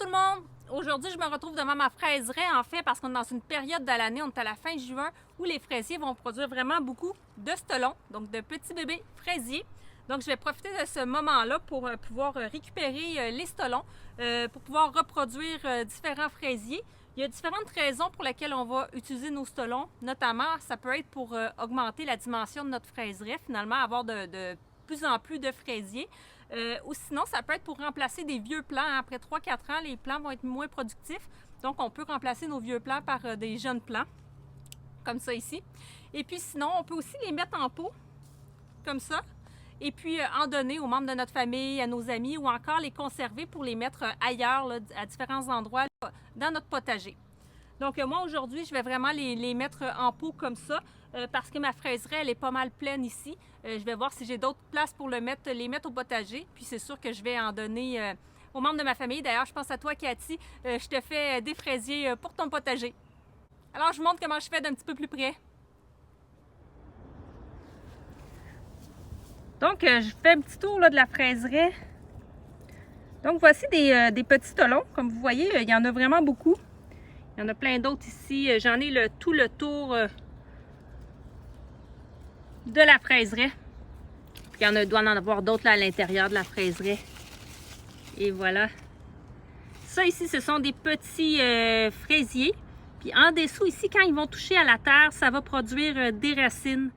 tout le monde! Aujourd'hui, je me retrouve devant ma fraiseraie, en fait, parce qu'on est dans une période de l'année, on est à la fin juin, où les fraisiers vont produire vraiment beaucoup de stolons, donc de petits bébés fraisiers. Donc, je vais profiter de ce moment-là pour pouvoir récupérer les stolons, pour pouvoir reproduire différents fraisiers. Il y a différentes raisons pour lesquelles on va utiliser nos stolons, notamment, ça peut être pour augmenter la dimension de notre fraiseraie, finalement, avoir de plus en plus de fraisiers. Ou sinon, ça peut être pour remplacer des vieux plants. Après 3-4 ans, les plants vont être moins productifs. Donc, on peut remplacer nos vieux plants par des jeunes plants, comme ça ici. Et puis sinon, on peut aussi les mettre en pot, comme ça. Et puis en donner aux membres de notre famille, à nos amis, ou encore les conserver pour les mettre ailleurs, là, à différents endroits dans notre potager. Donc moi aujourd'hui, je vais vraiment les mettre en pot comme ça parce que ma fraiserie, elle est pas mal pleine ici. Je vais voir si j'ai d'autres places pour les mettre au potager. Puis c'est sûr que je vais en donner aux membres de ma famille. D'ailleurs, je pense à toi, Cathy. Je te fais des fraisiers pour ton potager. Alors, je vous montre comment je fais d'un petit peu plus près. Donc, je fais un petit tour là, de la fraiserie. Donc, voici des petits stolons. Comme vous voyez, il y en a vraiment beaucoup. Il y en a plein d'autres ici. J'en ai tout le tour de la fraiserie. Puis il doit en avoir d'autres à l'intérieur de la fraiserie. Et voilà. Ça ici, ce sont des petits fraisiers. Puis en dessous ici, quand ils vont toucher à la terre, ça va produire des racines.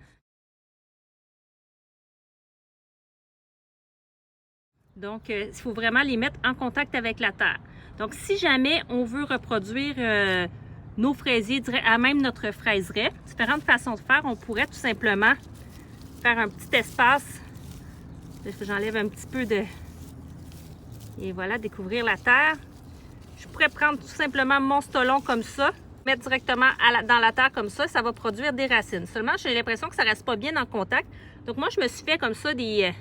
Donc, il faut vraiment les mettre en contact avec la terre. Donc, si jamais on veut reproduire nos fraisiers à même notre fraiserie, différentes façons de faire, on pourrait tout simplement faire un petit espace. J'enlève un petit peu de... Et voilà, découvrir la terre. Je pourrais prendre tout simplement mon stolon comme ça, mettre directement dans la terre comme ça va produire des racines. Seulement, j'ai l'impression que ça ne reste pas bien en contact. Donc, moi, je me suis fait comme ça des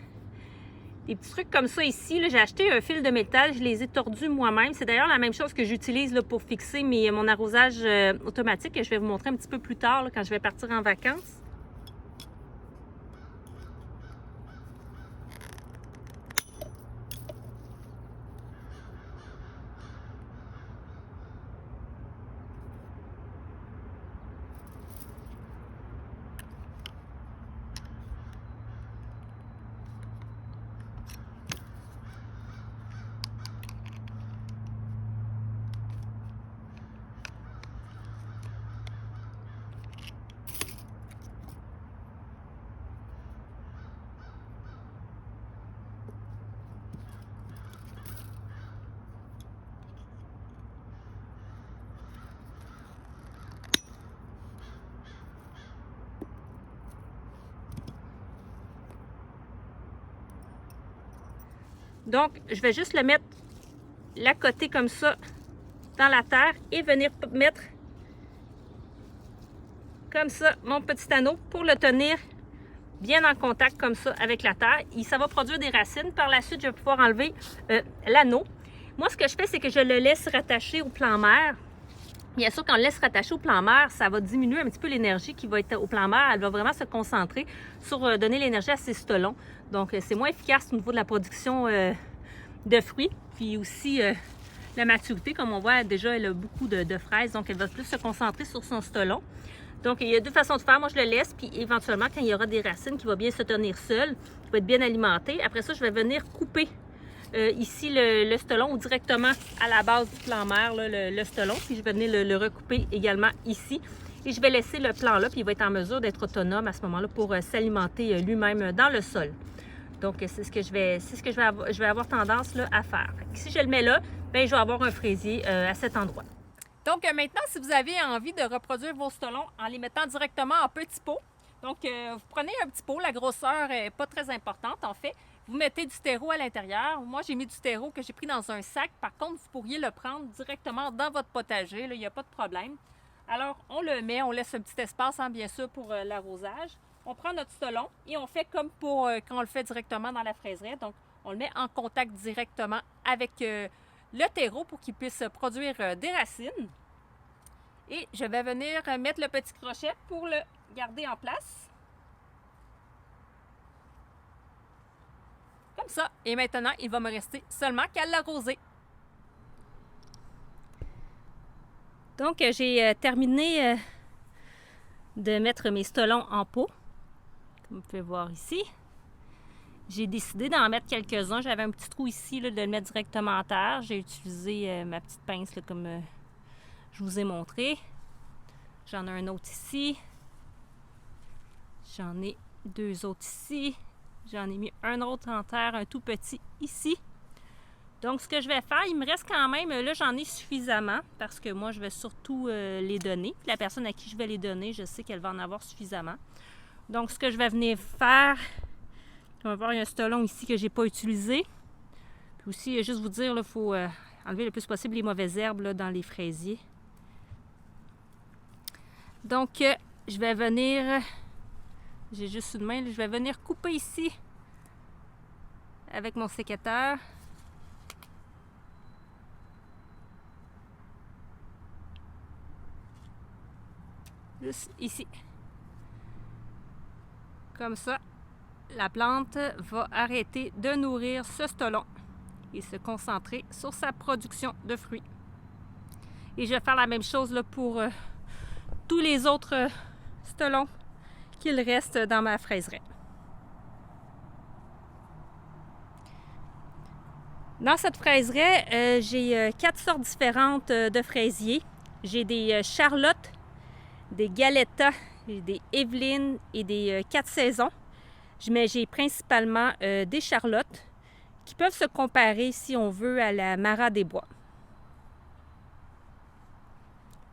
petits trucs comme ça ici. J'ai acheté un fil de métal, je les ai tordus moi-même. C'est d'ailleurs la même chose que j'utilise pour fixer mon arrosage automatique que je vais vous montrer un petit peu plus tard là, quand je vais partir en vacances. Donc, je vais juste le mettre la côté comme ça dans la terre et venir mettre comme ça mon petit anneau pour le tenir bien en contact comme ça avec la terre. Et ça va produire des racines. Par la suite, je vais pouvoir enlever l'anneau. Moi, ce que je fais, c'est que je le laisse rattacher au plan mère. Bien sûr, quand on le laisse rattacher au plan mère, ça va diminuer un petit peu l'énergie qui va être au plan mère. Elle va vraiment se concentrer sur donner l'énergie à ses stolons. Donc, c'est moins efficace au niveau de la production de fruits. Puis aussi, la maturité, comme on voit, déjà, elle a beaucoup de fraises. Donc, elle va plus se concentrer sur son stolon. Donc, il y a deux façons de faire. Moi, je le laisse. Puis, éventuellement, quand il y aura des racines qui vont bien se tenir seul, qui va être bien alimenté. Après ça, je vais venir couper ici le stolon ou directement à la base du plan mère, là, le stolon. Puis je vais venir le recouper également ici. Et je vais laisser le plan là, puis il va être en mesure d'être autonome à ce moment-là pour s'alimenter lui-même dans le sol. Donc, c'est ce que je vais avoir tendance là, à faire. Si je le mets là, bien, je vais avoir un fraisier à cet endroit. Donc, maintenant, si vous avez envie de reproduire vos stolons en les mettant directement en petits pots, donc, vous prenez un petit pot, la grosseur n'est pas très importante en fait. Vous mettez du terreau à l'intérieur. Moi, j'ai mis du terreau que j'ai pris dans un sac. Par contre, vous pourriez le prendre directement dans votre potager. Il n'y a pas de problème. Alors, on le met, on laisse un petit espace, hein, bien sûr, pour l'arrosage. On prend notre stolon et on fait comme pour quand on le fait directement dans la fraiserie. Donc, on le met en contact directement avec le terreau pour qu'il puisse produire des racines. Et je vais venir mettre le petit crochet pour le garder en place. Comme ça. Et maintenant, il va me rester seulement qu'à l'arroser. Donc, j'ai terminé de mettre mes stolons en pot, comme vous pouvez voir ici. J'ai décidé d'en mettre quelques-uns. J'avais un petit trou ici, là, de le mettre directement à terre. J'ai utilisé ma petite pince, là, comme je vous ai montré. J'en ai un autre ici. J'en ai 2 autres ici. J'en ai mis un autre en terre, un tout petit ici. Donc, ce que je vais faire, il me reste quand même, là, j'en ai suffisamment parce que moi, je vais surtout les donner. La personne à qui je vais les donner, je sais qu'elle va en avoir suffisamment. Donc, ce que je vais venir faire, on va voir, il y a un stolon ici que je n'ai pas utilisé. Puis aussi, juste vous dire, il faut enlever le plus possible les mauvaises herbes là, dans les fraisiers. Donc, je vais venir, j'ai juste une main, là, je vais venir couper ici avec mon sécateur. Juste ici. Comme ça, la plante va arrêter de nourrir ce stolon et se concentrer sur sa production de fruits. Et je vais faire la même chose là, pour tous les autres stolons qu'il reste dans ma fraiseraie. Dans cette fraiseraie, j'ai 4 sortes différentes de fraisiers. J'ai des Charlotte, des Galetta, des Evelyn et des 4 saisons. Mais j'ai principalement des Charlottes qui peuvent se comparer, si on veut, à la Mara des Bois.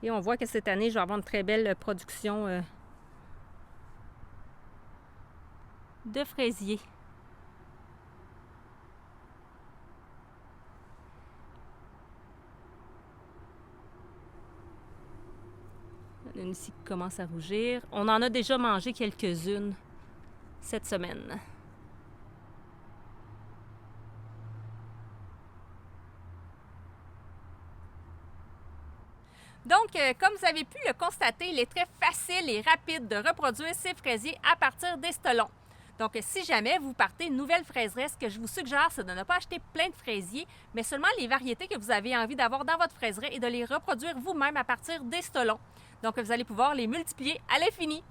Et on voit que cette année, je vais avoir une très belle production de fraisiers. Il y en a une ici qui commence à rougir. On en a déjà mangé quelques-unes cette semaine. Donc, comme vous avez pu le constater, il est très facile et rapide de reproduire ces fraisiers à partir des stolons. Donc, si jamais vous partez une nouvelle fraiserie, ce que je vous suggère, c'est de ne pas acheter plein de fraisiers, mais seulement les variétés que vous avez envie d'avoir dans votre fraiserie et de les reproduire vous-même à partir des stolons. Donc, vous allez pouvoir les multiplier à l'infini.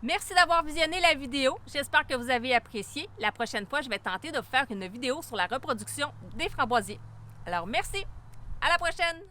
Merci d'avoir visionné la vidéo. J'espère que vous avez apprécié. La prochaine fois, je vais tenter de vous faire une vidéo sur la reproduction des framboisiers. Alors, merci. À la prochaine!